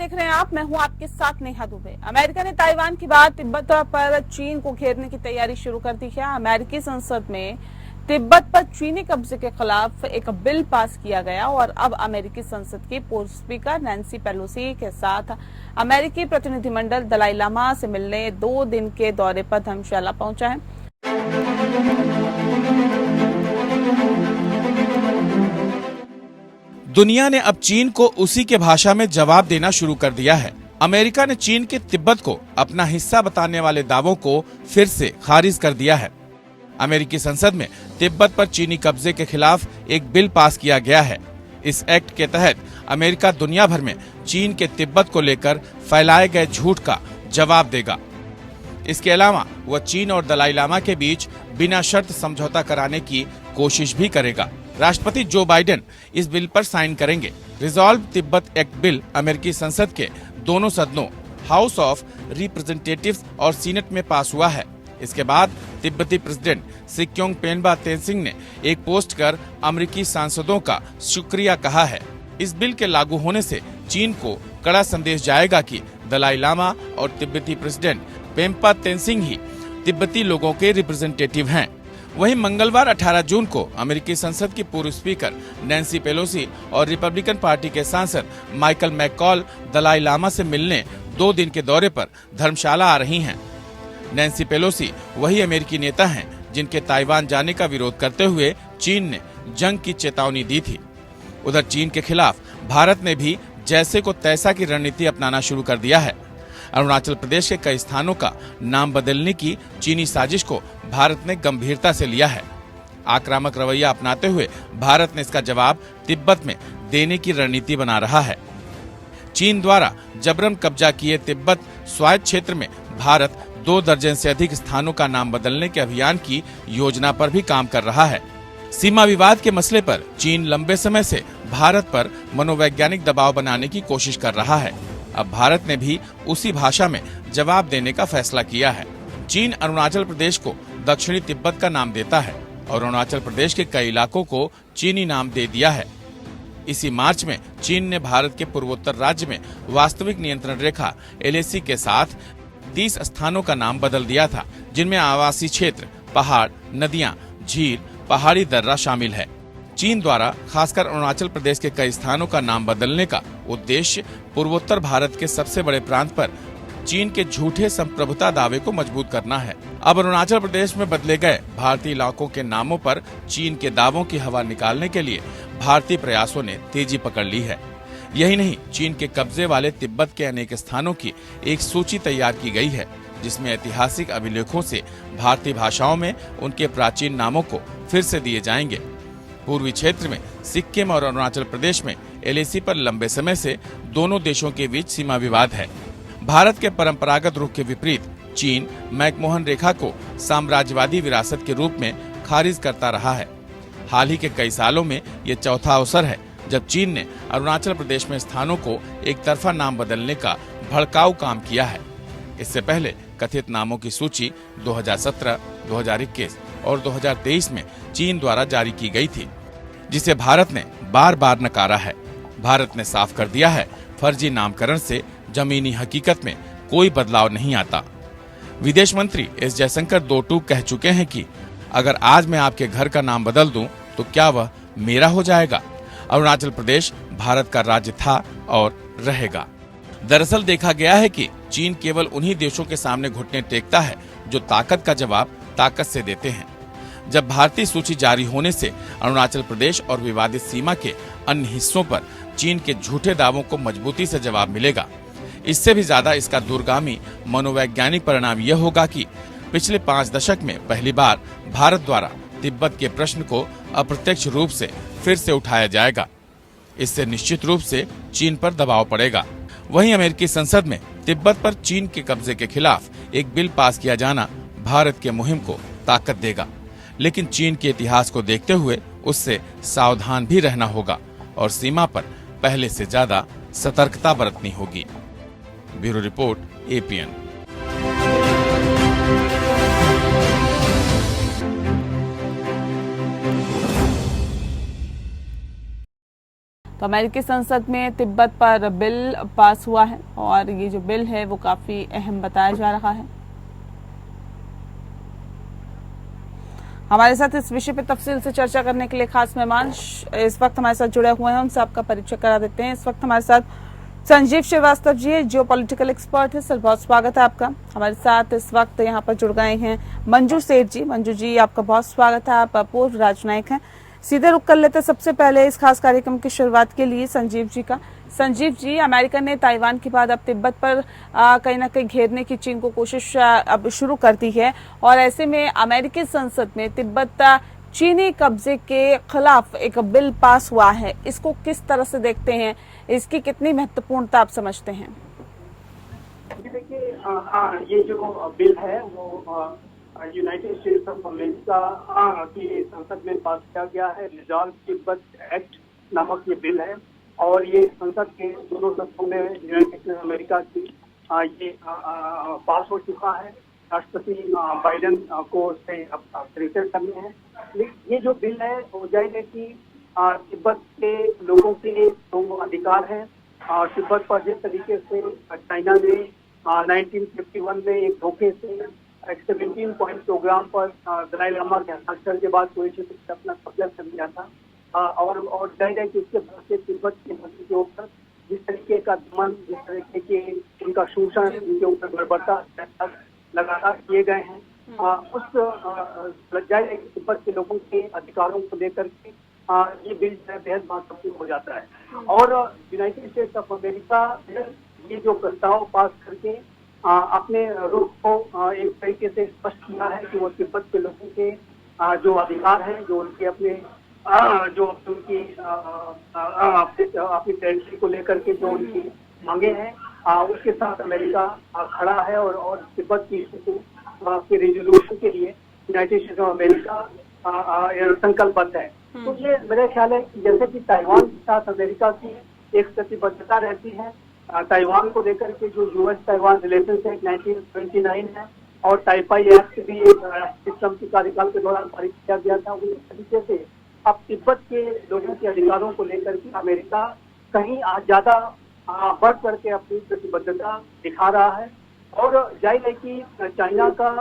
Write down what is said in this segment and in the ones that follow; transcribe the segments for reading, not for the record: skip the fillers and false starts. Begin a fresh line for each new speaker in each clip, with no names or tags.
देख रहे हैं आप, मैं हूं आपके साथ नेहा दुबे। अमेरिका ने ताइवान के बाद तिब्बत पर चीन को घेरने की तैयारी शुरू कर दी है। अमेरिकी संसद में तिब्बत पर चीनी कब्जे के खिलाफ एक बिल पास किया गया और अब अमेरिकी संसद की पूर्व स्पीकर नैन्सी पेलोसी के साथ अमेरिकी प्रतिनिधिमंडल दलाई लामा से मिलने 2 दिन के दौरे पर धर्मशाला पहुंचा है।
दुनिया ने अब चीन को उसी के भाषा में जवाब देना शुरू कर दिया है। अमेरिका ने चीन के तिब्बत को अपना हिस्सा बताने वाले दावों को फिर से खारिज कर दिया है। अमेरिकी संसद में तिब्बत पर चीनी कब्जे के खिलाफ एक बिल पास किया गया है। इस एक्ट के तहत अमेरिका दुनिया भर में चीन के तिब्बत को लेकर फैलाए गए झूठ का जवाब देगा। इसके अलावा वह चीन और दलाई लामा के बीच बिना शर्त समझौता कराने की कोशिश भी करेगा। राष्ट्रपति जो बाइडेन इस बिल पर साइन करेंगे। रिजॉल्व तिब्बत एक्ट बिल अमेरिकी संसद के दोनों सदनों हाउस ऑफ रिप्रेजेंटेटिव्स और सीनेट में पास हुआ है। इसके बाद तिब्बती प्रेसिडेंट सिक्योंग पेनबा तेनसिंग ने एक पोस्ट कर अमेरिकी सांसदों का शुक्रिया कहा है। इस बिल के लागू होने से चीन को कड़ा संदेश जाएगा कि दलाई लामा और तिब्बती प्रेसिडेंट पेम्पा तेनसिंग ही तिब्बती लोगों के रिप्रेजेंटेटिव हैं। वहीं मंगलवार 18 जून को अमेरिकी संसद की पूर्व स्पीकर नैन्सी पेलोसी और रिपब्लिकन पार्टी के सांसद माइकल मैककॉल दलाई लामा से मिलने 2 दिन के दौरे पर धर्मशाला आ रही हैं। नैन्सी पेलोसी वही अमेरिकी नेता हैं जिनके ताइवान जाने का विरोध करते हुए चीन ने जंग की चेतावनी दी थी। उधर चीन के खिलाफ भारत ने भी जैसे को तैसा की रणनीति अपनाना शुरू कर दिया है। अरुणाचल प्रदेश के कई स्थानों का नाम बदलने की चीनी साजिश को भारत ने गंभीरता से लिया है। आक्रामक रवैया अपनाते हुए भारत ने इसका जवाब तिब्बत में देने की रणनीति बना रहा है। चीन द्वारा जबरन कब्जा किए तिब्बत स्वायत्त क्षेत्र में भारत 2 दर्जन से अधिक स्थानों का नाम बदलने के अभियान की योजना पर भी काम कर रहा है। सीमा विवाद के मसले पर चीन लंबे समय से भारत पर मनोवैज्ञानिक दबाव बनाने की कोशिश कर रहा है। अब भारत ने भी उसी भाषा में जवाब देने का फैसला किया है। चीन अरुणाचल प्रदेश को दक्षिणी तिब्बत का नाम देता है और अरुणाचल प्रदेश के कई इलाकों को चीनी नाम दे दिया है। इसी मार्च में चीन ने भारत के पूर्वोत्तर राज्य में वास्तविक नियंत्रण रेखा LAC के साथ 30 स्थानों का नाम बदल दिया था, जिनमें आवासीय क्षेत्र, पहाड़, नदियां, झील, पहाड़ी दर्रा शामिल है। चीन द्वारा खासकर अरुणाचल प्रदेश के कई स्थानों का नाम बदलने का उद्देश्य पूर्वोत्तर भारत के सबसे बड़े प्रांत पर चीन के झूठे संप्रभुता दावे को मजबूत करना है। अब अरुणाचल प्रदेश में बदले गए भारतीय इलाकों के नामों पर चीन के दावों की हवा निकालने के लिए भारतीय प्रयासों ने तेजी पकड़ ली है। यही नहीं, चीन के कब्जे वाले तिब्बत के अनेक स्थानों की एक सूची तैयार की गई है, जिसमें ऐतिहासिक अभिलेखों से भारतीय भाषाओं में उनके प्राचीन नामों को फिर से दिए जाएंगे। पूर्वी क्षेत्र में सिक्किम और अरुणाचल प्रदेश में LAC पर लंबे समय से दोनों देशों के बीच सीमा विवाद है। भारत के परंपरागत रुख के विपरीत चीन मैकमोहन रेखा को साम्राज्यवादी विरासत के रूप में खारिज करता रहा है। हाल ही के कई सालों में ये चौथा अवसर है जब चीन ने अरुणाचल प्रदेश में स्थानों को एक तरफा नाम बदलने का भड़काऊ काम किया है। इससे पहले कथित नामों की सूची 2017, 2021 और 2023 में चीन द्वारा जारी की गई थी, जिसे भारत ने बार बार नकारा है। भारत ने साफ कर दिया है, फर्जी नामकरण से जमीनी हकीकत में कोई बदलाव नहीं आता। विदेश मंत्री एस जयशंकर 2 टूक कह चुके हैं कि अगर आज मैं आपके घर का नाम बदल दूं, तो क्या वह मेरा हो जाएगा? अरुणाचल प्रदेश भारत का राज्य था और रहेगा। दरअसल देखा गया है कि चीन केवल उन्हीं देशों के सामने घुटने टेकता है जो ताकत का जवाब ताकत से देते हैं। जब भारतीय सूची जारी होने से अरुणाचल प्रदेश और विवादित सीमा के अन्य हिस्सों पर चीन के झूठे दावों को मजबूती से जवाब मिलेगा। इससे भी ज्यादा इसका दूरगामी मनोवैज्ञानिक परिणाम यह होगा कि पिछले 5 दशक में पहली बार भारत द्वारा तिब्बत के प्रश्न को अप्रत्यक्ष रूप से फिर से उठाया जाएगा। इससे निश्चित रूप से चीन पर दबाव पड़ेगा। वहीं अमेरिकी संसद में तिब्बत पर चीन के कब्जे के खिलाफ एक बिल पास किया जाना भारत के मुहिम को ताकत देगा, लेकिन चीन के इतिहास को देखते हुए उससे सावधान भी रहना होगा और सीमा पर पहले से ज्यादा सतर्कता बरतनी होगी। Bureau report, APN।
तो अमेरिकी संसद में तिब्बत पर बिल पास हुआ है और ये जो बिल है वो काफी अहम बताया जा रहा है। हमारे साथ इस विषय पर तफसील से चर्चा करने के लिए खास मेहमान इस वक्त हमारे साथ जुड़े हुए हैं, उनसे आपका परिचय करा देते हैं। इस वक्त हमारे साथ संजीव श्रीवास्तव जी है, जो पॉलिटिकल एक्सपर्ट है। सर, बहुत स्वागत है आपका। हमारे साथ इस वक्त यहाँ पर जुड़ गए हैं मंजू सेठ जी। मंजू जी, आपका बहुत स्वागत है। आप पूर्व राजनयिक हैं। सीधे रुक कर लेते सबसे पहले इस खास कार्यक्रम की शुरुआत के लिए संजीव जी का। संजीव जी, अमेरिका ने ताइवान के बाद अब तिब्बत पर कहीं ना कहीं घेरने की चीन को कोशिश अब शुरू कर दी है और ऐसे में अमेरिकी संसद में तिब्बत चीनी कब्जे के खिलाफ एक बिल पास हुआ है। इसको किस तरह से देखते हैं, इसकी कितनी महत्वपूर्णता आप समझते हैं?
देखिए, ये जो बिल है वो यूनाइटेड स्टेट्स ऑफ अमेरिका की संसद में पास किया गया है। रिजॉल्व तिब्बत एक्ट नामक ये बिल है और ये संसद के दोनों सदनों में यूनाइटेड स्टेट्स ऑफ अमेरिका की ये पास हो चुका है। राष्ट्रपति बाइडेन को उसे अब रिसेट करने हैं। लेकिन ये जो बिल है वो जाहिर है कि तिब्बत के लोगों के जो अधिकार हैं और तिब्बत पर जिस तरीके से चाइना ने 1951 में एक धोखे से एक 17 पॉइंट प्रोग्राम पर दलाई लामा के हस्ताक्षर के बाद पूरे क्षेत्र से अपना कब्जा कर लिया था और जाहिर है कि इसके बाद से तिब्बत के मंत्री के ऊपर जिस तरीके का दमन, जिस तरीके के उनका शोषण, उनके ऊपर बर्बरता लगातार किए गए हैं, उस जाहिर है कि तिब्बत के लोगों के अधिकारों को लेकर के ये बिल जो है बेहद महत्वपूर्ण हो जाता है। और यूनाइटेड स्टेट्स ऑफ अमेरिका ये जो प्रस्ताव पास करके अपने रुख को एक तरीके से स्पष्ट किया है कि वो तिब्बत के लोगों के जो अधिकार हैं, जो उनके अपने जो उनकी अपनी टेरिटरी को लेकर के जो उनकी मांगे हैं, उसके साथ अमेरिका खड़ा है और तिब्बत की स्थिति के रिजोल्यूशन के लिए यूनाइटेड स्टेट्स ऑफ अमेरिका संकल्पबद्ध है। तो ये मेरा ख्याल है कि जैसे कि ताइवान के साथ अमेरिका की एक प्रतिबद्धता रहती है, ताइवान को लेकर के जो यूएस ताइवान रिलेशन एक्ट 1929 है और ताइपाई एक्ट भी एक सिस्टम के कार्यकाल के दौरान पारित किया गया था, उस तरीके से अब तिब्बत के लोगों के अधिकारों को लेकर के अमेरिका कहीं ज्यादा बढ़ चढ़ के अपनी प्रतिबद्धता दिखा रहा है। और जाहिर है कि चाइना का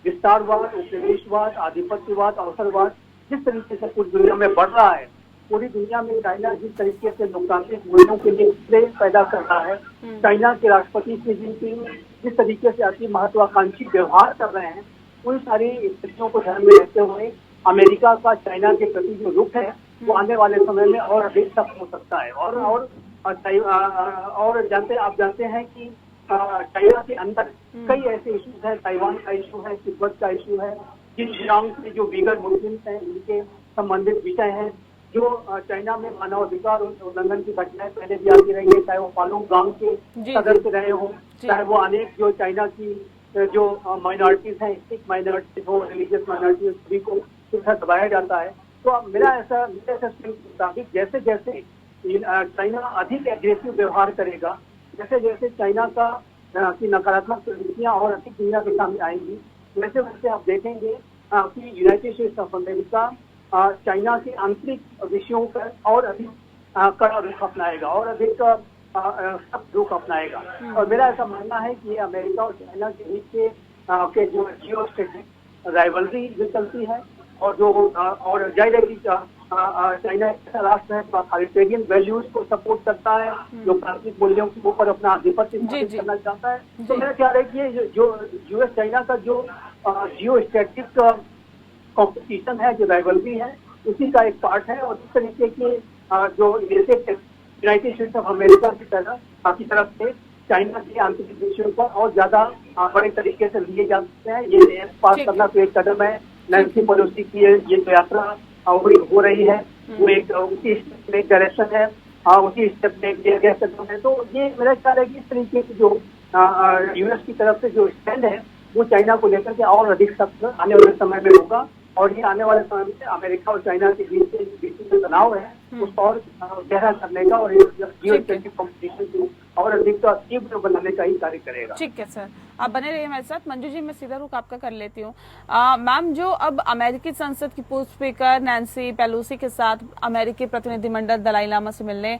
विस्तारवाद, उपनिवेशवाद, आधिपत्यवाद, अवसरवाद जिस तरीके से पूरी दुनिया में बढ़ रहा है, पूरी दुनिया में चाइना जिस तरीके से लोकतांत्रिक मूल्यों के लिए प्रेम पैदा कर रहा है, चाइना के राष्ट्रपति शी जिनपिंग जिस तरीके से अति महत्वाकांक्षी व्यवहार कर रहे हैं, उन सारी स्थितियों को ध्यान में रखते हुए अमेरिका का चाइना के प्रति जो रुख है वो आने वाले समय में और अधिक सख्त हो सकता है। और आप जानते हैं कि चाइना के अंदर कई ऐसे इश्यूज हैं, ताइवान का इशू है, तिब्बत का इशू है, जिनजियांग से जो वीगर मुस्लिम हैं उनके संबंधित विषय हैं, जो चाइना में मानवाधिकार उल्लंघन की घटनाएं पहले भी आती रही है, चाहे वो फालुंग गांव के सदस्य रहे हो, चाहे वो अनेक जो चाइना की जो माइनॉरिटीज हैं, एथनिक माइनॉरिटीज हो, रिलीजियस माइनॉरिटीज, सभी को दबाया जाता है। तो मेरा ऐसा मुताबिक जैसे जैसे चाइना अधिक एग्रेसिव व्यवहार करेगा, जैसे जैसे चाइना का की नकारात्मक प्रवृत्तियां और अधिक दुनिया के सामने आएंगी, वैसे वैसे आप देखेंगे कि United states of America China के आंतरिक विषयों पर और अधिक कड़ा रुख अपनाएगा और अधिक सख्त रुख अपनाएगा। और मेरा ऐसा मानना है कि अमेरिका और चाइना के बीच के जो जियो स्ट्रेटेजिक राइवलरी जो चलती है और जो और जाहिर है कि चाइना ऐसा राष्ट्र है जो अथॉरिटेरियन वैल्यूज को सपोर्ट करता है, जो प्राथमिक मूल्यों के ऊपर अपना आधिपत्य करना चाहता है। तो मेरा ख्याल है कि जो यूएस चाइना का जो जियो स्ट्रेटेजिक कॉम्पिटिशन है, जो राइवलरी है, उसी का एक पार्ट है। और इस तरीके के जो यूनाइटेड स्टेट्स ऑफ अमेरिका की तरफ से चाइना के आंतरिक विषयों पर और ज्यादा बड़े तरीके से लिए जा सकते हैं। ये पास करना तो एक कदम है। नैन्सी पेलोसी की ये जो यात्रा हो रही है वो एक उसी स्टेप में डायरेक्शन है, उसी स्टेप में लिया गया कदम है। तो ये मेरा ख्याल है कि इस तरीके की जो यूएस की तरफ से जो स्टैंड है वो चाइना को लेकर के और अधिक सख्त आने वाले समय में होगा। और ये आने वाले समय में अमेरिका और चाइना के बीच जो तनाव है उसको और गहरा करने का और जियोस्ट्रेटेजिक कॉम्पिटिशन को और अधिक तीव्र बनाने का ही कार्य करेगा।
ठीक है सर, आप बने रहिए हमारे साथ। मंजू जी, मैं सीधा रुख आपका कर लेती हूँ। मैम, जो अब अमेरिकी संसद की पूर्व स्पीकर नैन्सी पेलोसी के साथ अमेरिकी प्रतिनिधिमंडल दलाई लामा से मिलने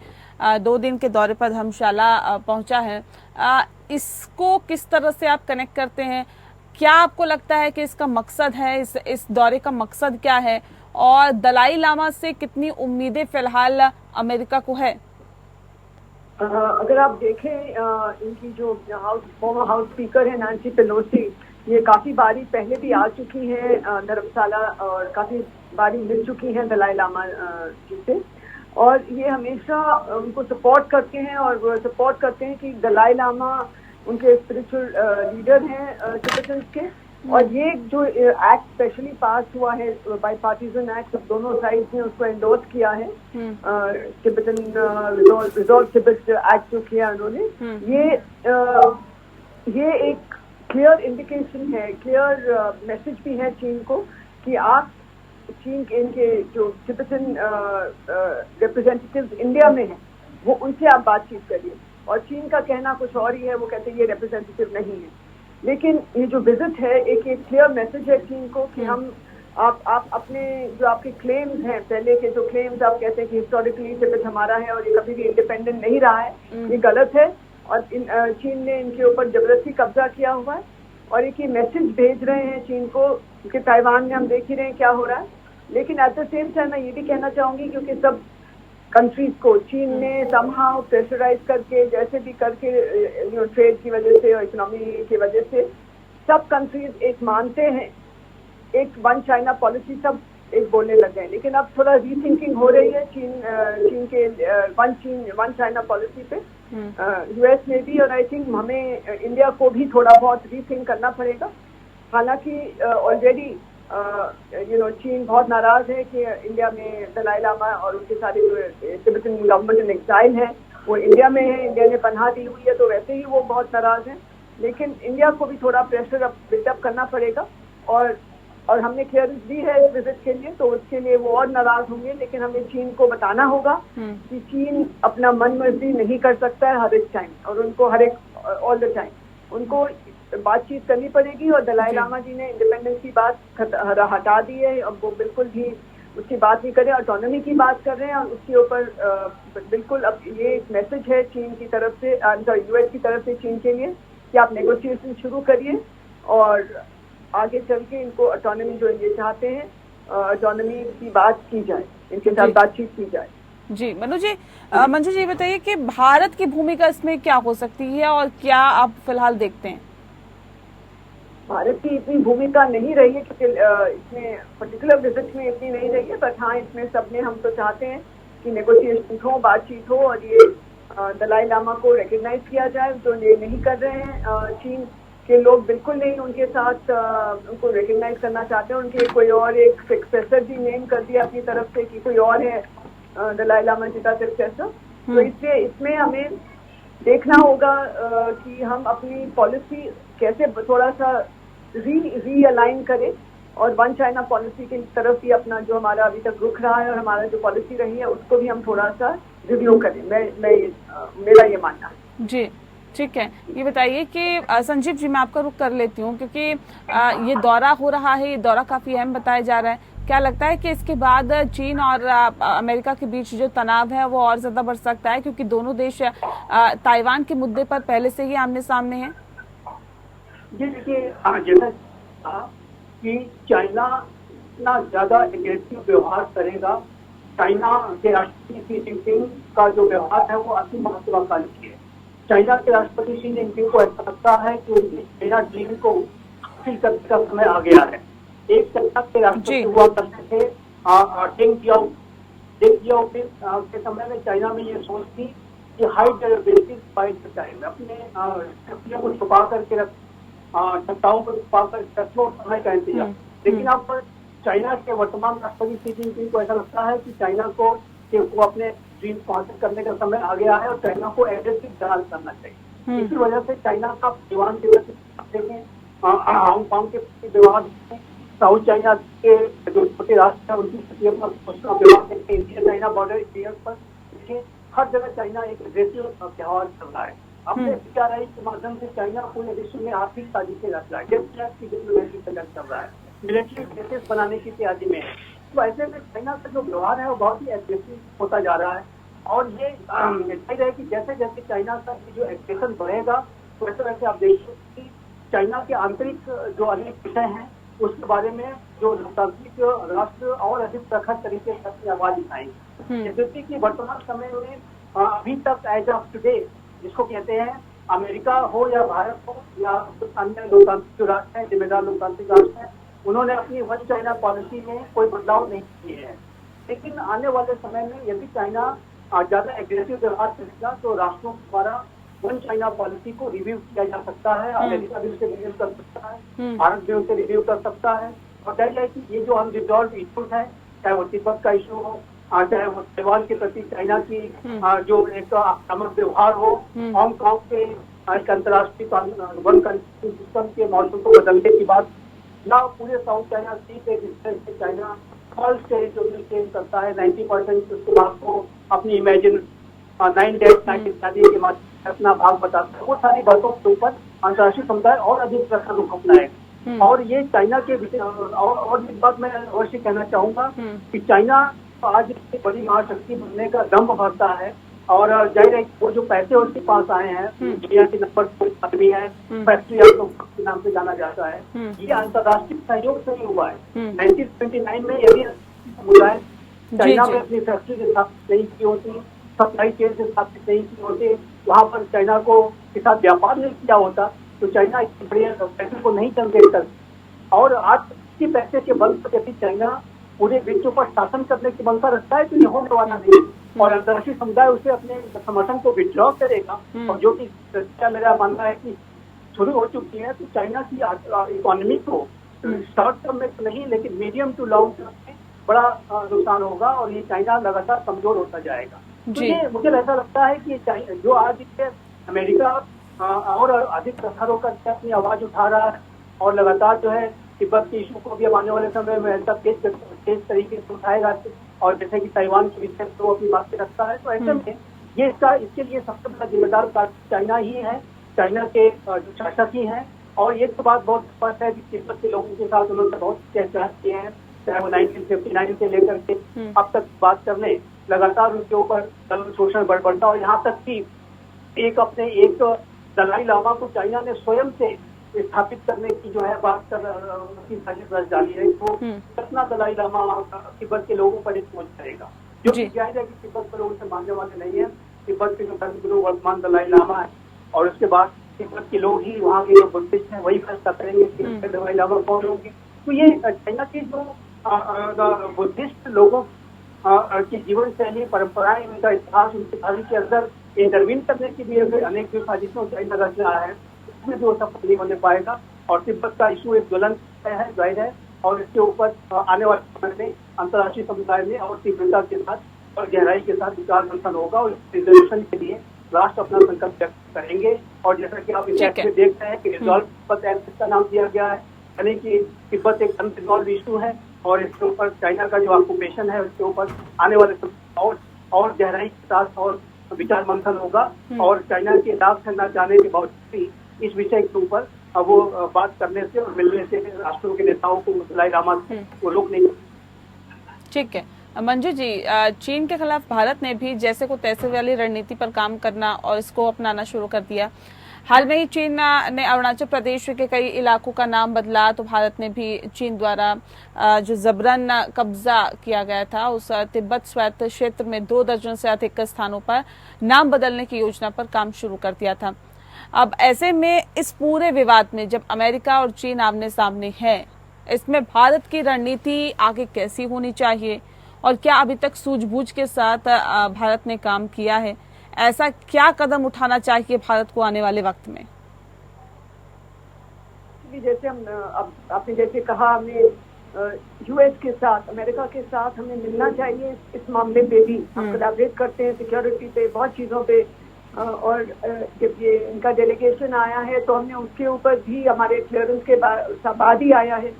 2 दिन के दौरे पर धर्मशाला पहुंचा है, इसको किस तरह से आप कनेक्ट करते हैं? क्या आपको लगता है कि इसका मकसद है, इस दौरे का मकसद क्या है, और दलाई लामा से कितनी उम्मीदें फिलहाल अमेरिका को है?
अगर आप देखें इनकी जो फॉर्मर हाउस स्पीकर है नैन्सी पेलोसी, ये काफी बारी पहले भी आ चुकी हैं धर्मशाला और काफी बारी मिल चुकी हैं दलाई लामा जी से, और ये हमेशा उनको सपोर्ट करते हैं और वो सपोर्ट करते हैं कि दलाई लामा उनके स्पिरिचुअल लीडर हैं टिबेटन्स के। और ये जो एक्ट स्पेशली पास हुआ है बाई पार्टीजन एक्ट, सब दोनों साइड ने उसको एंडोर्स किया है, टिबेटन रिजॉल्व तिब्बत एक्ट जो किया उन्होंने, ये एक क्लियर इंडिकेशन है, क्लियर मैसेज भी है चीन को कि आप चीन के इनके जो टिबेटन रिप्रेजेंटेटिव्स इंडिया में हैं वो उनसे आप बातचीत करिए। और चीन का कहना कुछ और ही है, वो कहते हैं ये रिप्रेजेंटेटिव नहीं है। लेकिन ये जो विजिट है एक क्लियर मैसेज है चीन को कि हम आप अपने जो आपके क्लेम्स हैं, पहले के जो क्लेम्स आप कहते हैं कि हिस्टोरिकली तिब्बत हमारा है और ये कभी भी इंडिपेंडेंट नहीं रहा है, ये गलत है और चीन ने इनके ऊपर जबरदस्ती कब्जा किया हुआ है। और एक ये मैसेज भेज रहे हैं चीन को, क्योंकि ताइवान में हम देख ही रहे हैं क्या हो रहा है। लेकिन एट द सेम टाइम मैं ये भी कहना चाहूंगी, क्योंकि सब कंट्रीज को चीन ने समहाउ प्रेशराइज करके, जैसे भी करके, ट्रेड की वजह से और इकोनॉमी की वजह से सब कंट्रीज एक मानते हैं, एक वन चाइना पॉलिसी सब एक बोलने लग गए। लेकिन अब थोड़ा रीथिंकिंग हो रही है चीन के वन चाइना पॉलिसी पे यूएस में भी, और आई थिंक हमें इंडिया को भी थोड़ा बहुत रीथिंक करना पड़ेगा। हालांकि ऑलरेडी चीन बहुत नाराज है कि इंडिया में दलाई लामा और उनके सारे जो तिब्बतन गवर्नमेंट इन एक्साइल है वो इंडिया में है, इंडिया ने पनाह दी हुई है, तो वैसे ही वो बहुत नाराज है। लेकिन इंडिया को भी थोड़ा प्रेशर अब बिल्डअप करना पड़ेगा और हमने क्लियरेंस दी है इस विजिट के लिए, तो उसके लिए वो और नाराज होंगे। लेकिन हमें चीन को बताना होगा कि चीन अपना मन मर्जी नहीं कर सकता है हर एक टाइम, और उनको हर एक ऑल द टाइम उनको बातचीत करनी पड़ेगी। और दलाई लामा जी ने इंडिपेंडेंस की बात हटा दी है, अब वो बिल्कुल भी उसकी बात नहीं कर रहे, ऑटोनॉमी की बात कर रहे हैं, और उसके ऊपर बिल्कुल अब ये एक मैसेज है चीन की तरफ से, यूएस की तरफ से चीन के लिए कि आप नेगोशिएशन शुरू करिए और आगे चल के इनको ऑटोनॉमी जो ये चाहते हैं, ऑटोनॉमी की बात की जाए, इनके साथ बातचीत की जाए।
जी मंजू जी, बताइए कि भारत की भूमिका इसमें क्या हो सकती है और क्या आप फिलहाल देखते हैं?
भारत की इतनी भूमिका नहीं रही है, क्योंकि इसमें पर्टिकुलर विजिट में इतनी नहीं रही है, बट हाँ इसमें सबने हम तो चाहते हैं कि नेगोशिएशन हो, बातचीत हो और ये दलाई लामा को रिकग्नाइज किया जाए, जो ये नहीं कर रहे हैं चीन के लोग, बिल्कुल नहीं उनके साथ उनको रिकग्नाइज करना चाहते हैं। उनके कोई और एक सक्सेसर भी नेम कर दिया अपनी तरफ से कि कोई और है दलाई लामा जी का सक्सेसर। तो इसलिए इसमें हमें देखना होगा कि हम अपनी पॉलिसी कैसे थोड़ा सा रीअलाइन करें और वन चाइना पॉलिसी की तरफ भी अपना जो हमारा अभी तक रुख रहा है और हमारा जो पॉलिसी रही है उसको भी हम थोड़ा सा रिव्यू करें। मेरा ये मानना है।
जी ठीक है, ये बताइए कि संजीव जी, मैं आपका रुख कर लेती हूँ, क्योंकि ये दौरा हो रहा है, ये दौरा काफी अहम बताया जा रहा है। क्या लगता है कि इसके बाद चीन और अमेरिका के बीच जो तनाव है वो और ज्यादा बढ़ सकता है, क्योंकि दोनों देश ताइवान के मुद्दे पर पहले से ही आमने सामने हैं?
जी देखिए, जैसा कि चाइना इतना ज्यादा एग्रेसिव व्यवहार करेगा, चाइना के राष्ट्रपति शी जिनपिंग का जो व्यवहार है वो अति महत्वाकांक्षी है। चाइना के राष्ट्रपति शी जिनपिंग को ऐसा लगता है कि चाइना ड्रीम को हासिल करने का समय आ गया है। एक चाइना के राष्ट्रपति हुआ करते थे डेंग जियाओपिंग के समय में चाइना में ये सोच थी कि hide basis by the time, अपने शक्तियों को छुपा करके क्षमताओं को छुपा कर समय का इंतजार। लेकिन अब चाइना के वर्तमान राष्ट्रपति शी जिनपिंग को ऐसा लगता है कि चाइना को वो अपने ड्रीम को हासिल करने का समय आ गया है और चाइना को एग्रेसिव डाल करना चाहिए। इसी वजह से चाइना का ताइवान के प्रति देखें, हांगकांग के प्रति व्यवहार देखें, साउथ चाइना के जो छोटे राष्ट्र है उनकी स्थिति पर उसका व्यवहार देखते हैं। इंडिया चाइना बॉर्डर एरिया पर देखिए हर जगह चाइना एक एग्रेसिव व्यवहार चल रहा है। अपने PRI के माध्यम से चाइना पूरे विश्व में आर्थिक साजिशें रच रहा है, डिप्लोमेसी चल रहा है, मिलिट्री बेसेस बनाने की तैयारी में है। तो ऐसे में चाइना का जो व्यवहार है वो बहुत ही एग्रेसिव होता जा रहा है। और ये जाहिर है कि जैसे जैसे चाइना का जो एग्रेशन बढ़ेगा वैसे वैसे आप देखिए कि चाइना के आंतरिक जो अनेक विषय हैं उसके बारे में जो लोकतांत्रिक राष्ट्र और अधिक प्रखर तरीके से अपनी आवाज उठाएंगे। जैसे कि वर्तमान समय में अभी तक एज ऑफ टुडे जिसको कहते हैं अमेरिका हो या भारत हो या अन्य लोकतांत्रिक जो राष्ट्र हैं, जिम्मेदार लोकतांत्रिक राष्ट्र हैं, उन्होंने अपनी वन चाइना पॉलिसी में कोई बदलाव नहीं किए हैं। लेकिन आने वाले समय में यदि चाइना ज्यादा एग्रेसिव व्यवहार करेगा तो राष्ट्रों द्वारा वन चाइना पॉलिसी को रिव्यू किया जा सकता है। अमेरिका भी उसे रिव्यू कर सकता है, भारत भी उसे रिव्यू कर सकता है। और जाहिर है कि ये जो अनरिजॉल्व इश्यूज है, चाहे वो तिब्बत का इशू हो, चाहे वो ताइवान के प्रति चाइना की जो एक आक्रामक व्यवहार हो, हांगकांग के एक अंतर्राष्ट्रीय वन सिस्टम के मॉडल को बदलने की बात, ना पूरे साउथ चाइना सी के जिससे चाइना फॉल्स टेरिटोरियल क्लेम करता है 90% उसके बाद को अपनी इमेजिन 9 डेज इत्यादि के माध्यम से अपना भाग बताता है। वो सारी बातों के ऊपर अंतर्राष्ट्रीय समुदाय और अधिक प्रखर रुख अपनाएगा। और ये चाइना के और एक बात मैं अवश्य कहना चाहूंगा कि चाइना आज इतनी बड़ी महाशक्ति बनने का दम्भ भरता है। और जाहिर है वो जो पैसे उसके पास आए हैं, दुनिया की नंबर 2 आदमी है, फैक्ट्री के नाम से जाना जाता है, ये अंतर्राष्ट्रीय सहयोग से ही हुआ है। 1929 में यदि समुदाय चाइना में अपनी फैक्ट्री के साथ नहीं की होती, सप्लाई चेन के साथ नहीं की होती, वहाँ पर चाइना को के साथ व्यापार नहीं किया होता तो चाइना इतनी बड़ी पैसे को नहीं जनरेट करती। और आज इसी पैसे के बल पर यदि चाइना पूरे विश्व पर शासन करने की मंशा रखता है तो ये होने वाला नहीं। और अंतर्राष्ट्रीय समुदाय उसे अपने समर्थन को विड्रॉ करेगा। और जो कि मेरा मानना है कि शुरू हो चुकी है, तो चाइना की इकोनॉमी को शॉर्ट टर्म में तो नहीं लेकिन मीडियम टू लॉन्ग टर्म में बड़ा नुकसान होगा और ये चाइना लगातार कमजोर होता जाएगा। तो ये मुझे ऐसा लगता है कि जो आज अमेरिका और अधिक प्रखर होकर अपनी आवाज उठा रहा है और लगातार जो है तिब्बत के इशू को भी अब आने वाले समय में ऐसा तेज तरीके से उठाएगा और जैसे कि ताइवान के विषय तो अपनी बात पे रखता है। तो ऐसे में ये इसके लिए सबसे बड़ा जिम्मेदार चाइना ही है, चाइना के जो शासक ही हैं। और ये तो बात बहुत स्पष्ट है कि तिब्बत के लोगों के साथ उन्होंने बहुत चर्चा किए हैं, चाहे वो 1959 से लेकर के अब तक बात करने लगातार उनके ऊपर शोषण बढ़ता। और यहाँ तक कि एक दलाई लामा को चाइना ने स्वयं से स्थापित करने की जो है बात कर उसकी साजिश रच डाली है। तो कितना दलाई लामा तिब्बत के लोगों पर पहुंच करेगा, जो कि जाहिर है कि तिब्बत के लोग उसे मानने वाले नहीं है। तिब्बत के जो धर्मगुरु वर्तमान दलाई लामा है और उसके बाद तिब्बत के लोग ही वहाँ के जो बुद्धिस्ट हैं वही फैसला करेंगे कि दलाई लामा कौन होंगे। तो ये चाइना की जो बुद्धिस्ट लोगों की जीवन शैली, परंपराएं, उनका इतिहास, उनके धर्म के अंदर इंटरवीन करने की भी अनेक जो साजिशों चाइना रच रहा है, उसमें जो सफल नहीं होने पाएगा। और तिब्बत का इशू एक ज्वलंत है, जाहिर है, और इसके ऊपर आने वाले समय में अंतर्राष्ट्रीय समुदाय में और तीव्रता के साथ और गहराई के साथ विचार मंथन होगा और इस रिजोल्यूशन के लिए राष्ट्र अपना संकल्प व्यक्त करेंगे। और जैसा कि आप इस एक्ट में देख रहे हैं कि रिजॉल्व तिब्बत एक्ट का नाम दिया गया है, यानी कि तिब्बत एक अनरिजॉल्व इशू है और इसके ऊपर चाइना का जो ऑक्यूपेशन है उसके ऊपर आने वाले और गहराई के साथ और विचार मंथन होगा। और चाइना के लाभ करना चाहने के बावजूद भी इस विषय के ऊपर वो बात करने से और मिलने से राष्ट्रों के नेताओं को दलाई लामा वो रोक नहीं।
ठीक है मंजू जी, चीन के खिलाफ भारत ने भी जैसे को तैसे वाली रणनीति पर काम करना और इसको अपनाना शुरू कर दिया। हाल में ही चीन ने अरुणाचल प्रदेश के कई इलाकों का नाम बदला, तो भारत ने भी चीन द्वारा जो जबरन कब्जा किया गया था उस तिब्बत स्वायत्त क्षेत्र में 2 दर्जन से अधिक स्थानों पर नाम बदलने की योजना पर काम शुरू कर दिया था। अब ऐसे में इस पूरे विवाद में जब अमेरिका और चीन आमने सामने है, इसमें भारत की रणनीति आगे कैसी होनी चाहिए और क्या अभी तक सूझबूझ के साथ भारत ने काम किया है? ऐसा क्या कदम उठाना चाहिए भारत को आने वाले वक्त में?
जैसे हम आपने जैसे कहा, हमें यूएस के साथ, अमेरिका के साथ हमें मिलना चाहिए इस मामले पे भी। हम कोलैबोरेट करते हैं सिक्योरिटी पे, बहुत चीज़ों पे। और जब ये इनका डेलीगेशन आया है तो हमने उसके ऊपर भी हमारे क्लियरेंस के बाद ही आया है।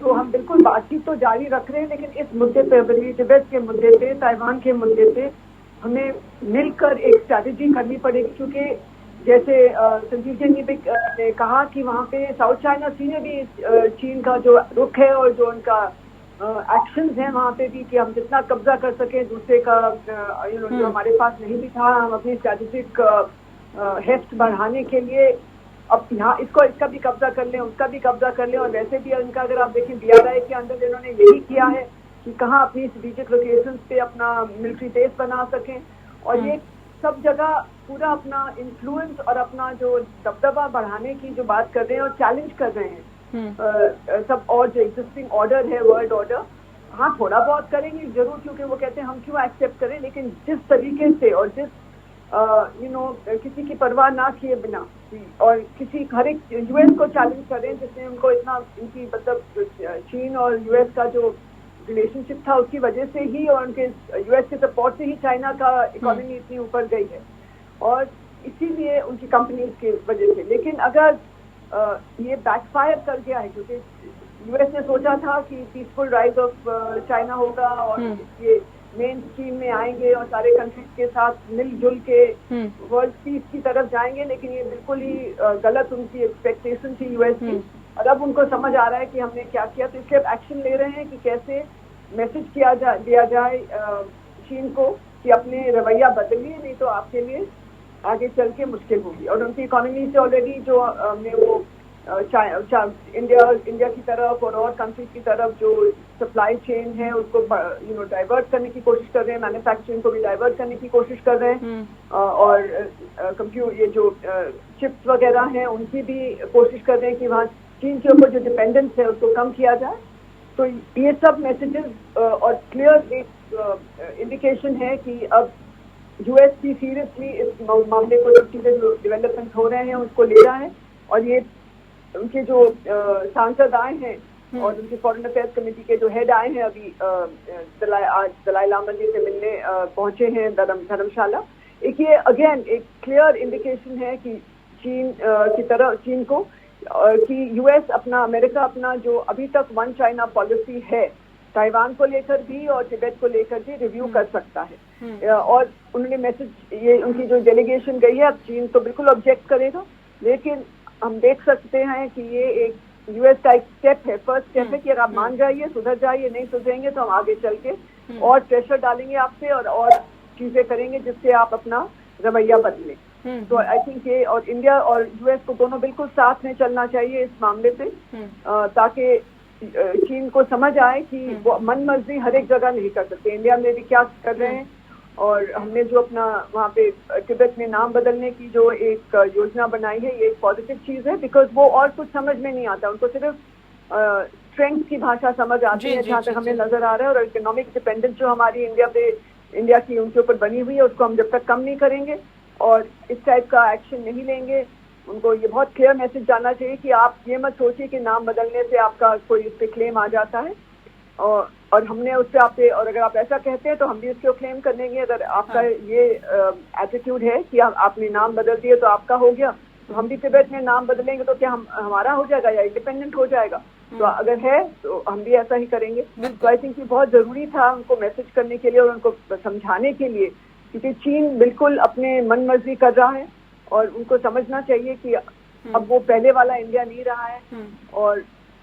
तो हम बिल्कुल बातचीत तो जारी रख रहे हैं, लेकिन इस मुद्दे पे, तिब्बत के मुद्दे पे, ताइवान के मुद्दे पे हमें मिलकर एक स्ट्रैटेजी करनी पड़ेगी, क्योंकि जैसे संजीव जी ने कहा कि वहाँ पे साउथ चाइना सी ने भी चीन का जो रुख है और जो उनका एक्शंस हैं वहाँ पे भी, कि हम जितना कब्जा कर सकें दूसरे का, जो हमारे पास नहीं भी था, हम अपनी स्ट्रैटेजिक हेफ्ट बढ़ाने के लिए अब यहाँ इसका भी कब्जा कर लें, उसका भी कब्जा कर लें। और वैसे भी इनका अगर आप देखें BRI के अंदर इन्होंने यही किया है कि कहाँ अपनी स्ट्रेटेजिक लोकेशंस पे अपना मिलिट्री बेस बना सकें, और ये सब जगह पूरा अपना इन्फ्लुएंस और अपना जो दबदबा बढ़ाने की जो बात कर रहे हैं और चैलेंज कर रहे हैं सब, और जो एग्जिस्टिंग ऑर्डर है, वर्ल्ड ऑर्डर, हाँ थोड़ा बहुत करेंगे जरूर, क्योंकि वो कहते हैं हम क्यों एक्सेप्ट करें, लेकिन जिस तरीके से और जिस किसी की परवाह ना किए बिना, और किसी हर एक US को चैलेंज करें, जिसने उनको इतना, इनकी मतलब चीन और US का जो रिलेशनशिप था उसकी वजह से ही, और उनके US के सपोर्ट से ही चाइना का इकोनॉमी इतनी ऊपर गई है, और इसीलिए उनकी कंपनीज की वजह से। लेकिन अगर ये बैकफायर कर गया है, क्योंकि US ने सोचा था कि पीसफुल राइज ऑफ चाइना होगा और ये मेन स्ट्रीम में आएंगे और सारे कंट्रीज के साथ मिलजुल के वर्ल्ड पीस की तरफ जाएंगे, लेकिन ये बिल्कुल ही गलत उनकी एक्सपेक्टेशन थी US की। और अब उनको समझ आ रहा है कि हमने क्या किया, तो इसलिए एक्शन ले रहे हैं कि कैसे मैसेज दिया जाए चीन को कि अपने रवैया बदलिए, नहीं तो आपके लिए आगे चल के मुश्किल होगी। और उनकी इकोनॉमी से ऑलरेडी जो हमने वो इंडिया की तरफ और कंट्रीज की तरफ जो सप्लाई चेन है उसको डाइवर्ट करने की कोशिश कर रहे हैं, मैन्युफैक्चरिंग को भी डाइवर्ट करने की कोशिश कर रहे हैं, और ये जो चिप्स वगैरह हैं उनकी भी कोशिश कर रहे हैं कि वहाँ चीन के ऊपर जो डिपेंडेंस है उसको कम किया जाए। तो ये सब मैसेजेस और क्लियर एक इंडिकेशन है कि अब US भी सीरियसली इस मामले को, जो चीजें जो डेवलपमेंट हो रहे हैं उसको ले रहा है, और ये उनके जो सांसद आए हैं और उनके फॉरेन अफेयर्स कमेटी के जो हेड आए हैं अभी आज दलाई लामा जी से मिलने पहुंचे हैं धर्मशाला, एक ये अगेन एक क्लियर इंडिकेशन है कि चीन की तरह चीन को कि US अमेरिका अपना जो अभी तक वन चाइना पॉलिसी है ताइवान को लेकर भी और तिब्बत को लेकर भी रिव्यू कर सकता है। और उन्होंने मैसेज, ये उनकी जो डेलीगेशन गई है, अब चीन तो बिल्कुल ऑब्जेक्ट करेगा, लेकिन हम देख सकते हैं कि ये एक US का एक स्टेप है, फर्स्ट स्टेप है कि अगर आप मान जाइए, सुधर जाइए, नहीं सुधरेंगे तो हम आगे चल के और प्रेशर डालेंगे आप पे और चीजें करेंगे जिससे आप अपना रवैया बदलें। तो आई थिंक ये और इंडिया और US को दोनों बिल्कुल साथ में चलना चाहिए इस मामले पे, ताकि चीन को समझ आए कि वो मन मर्जी हर एक जगह नहीं कर सकते। इंडिया में भी क्या कर रहे हैं, और हमने जो अपना वहाँ पे तिब्बत में नाम बदलने की जो एक योजना बनाई है, ये एक पॉजिटिव चीज है, बिकॉज वो और कुछ समझ में नहीं आता, उनको सिर्फ स्ट्रेंथ की भाषा समझ आती है, जहाँ तक हमें नजर आ रहा है। और इकोनॉमिक डिपेंडेंस जो हमारी इंडिया की उनके ऊपर बनी हुई है, उसको हम जब तक कम नहीं करेंगे और इस टाइप का एक्शन नहीं लेंगे, उनको ये बहुत क्लियर मैसेज जाना चाहिए कि आप ये मत सोचिए कि नाम बदलने से आपका कोई इस पे क्लेम आ जाता है, और हमने उससे आपसे, और अगर आप ऐसा कहते हैं तो हम भी उसको क्लेम कर लेंगे। अगर आपका ये एटीट्यूड है कि आपने नाम बदल दिए तो आपका हो गया, तो हम भी तिब्बत में नाम बदलेंगे तो क्या हमारा हो जाएगा या इंडिपेंडेंट हो जाएगा? तो अगर है तो हम भी ऐसा ही करेंगे। तो आई थिंक ये बहुत जरूरी था उनको मैसेज करने के लिए और उनको समझाने के लिए, क्योंकि चीन बिल्कुल अपने मन मर्जी कर रहा है और उनको समझना चाहिए कि अब वो पहले वाला इंडिया नहीं रहा है और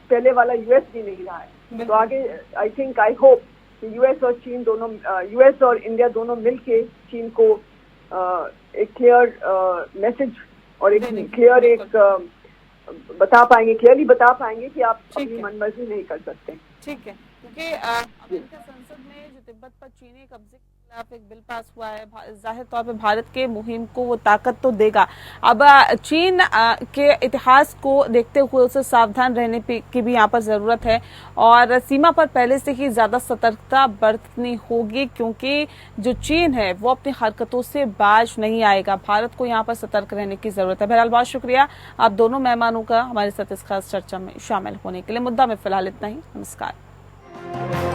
पहले वाला US भी नहीं रहा है। तो आगे आई थिंक, आई होप कि US और चीन दोनों, US और इंडिया दोनों मिलके चीन को एक क्लियर मैसेज और एक क्लियर एक क्लियरली बता पाएंगे कि आप अपनी मनमर्जी नहीं कर सकते।
ठीक है, क्योंकि अमेरिका संसद में जो तिब्बत पर चीनी कब्जे के खिलाफ एक बिल पास हुआ है, जाहिर तौर पे भारत के मुहिम को वो ताकत तो देगा। अब चीन के इतिहास को देखते हुए उसे सावधान रहने की भी यहाँ पर जरूरत है और सीमा पर पहले से ही ज्यादा सतर्कता बरतनी होगी, क्योंकि जो चीन है वो अपनी हरकतों से बाज नहीं आएगा। भारत को यहाँ पर सतर्क रहने की जरूरत है। बहरहाल बहुत शुक्रिया आप दोनों मेहमानों का हमारे साथ इस खास चर्चा में शामिल होने के लिए। मुद्दा में फिलहाल इतना ही। नमस्कार।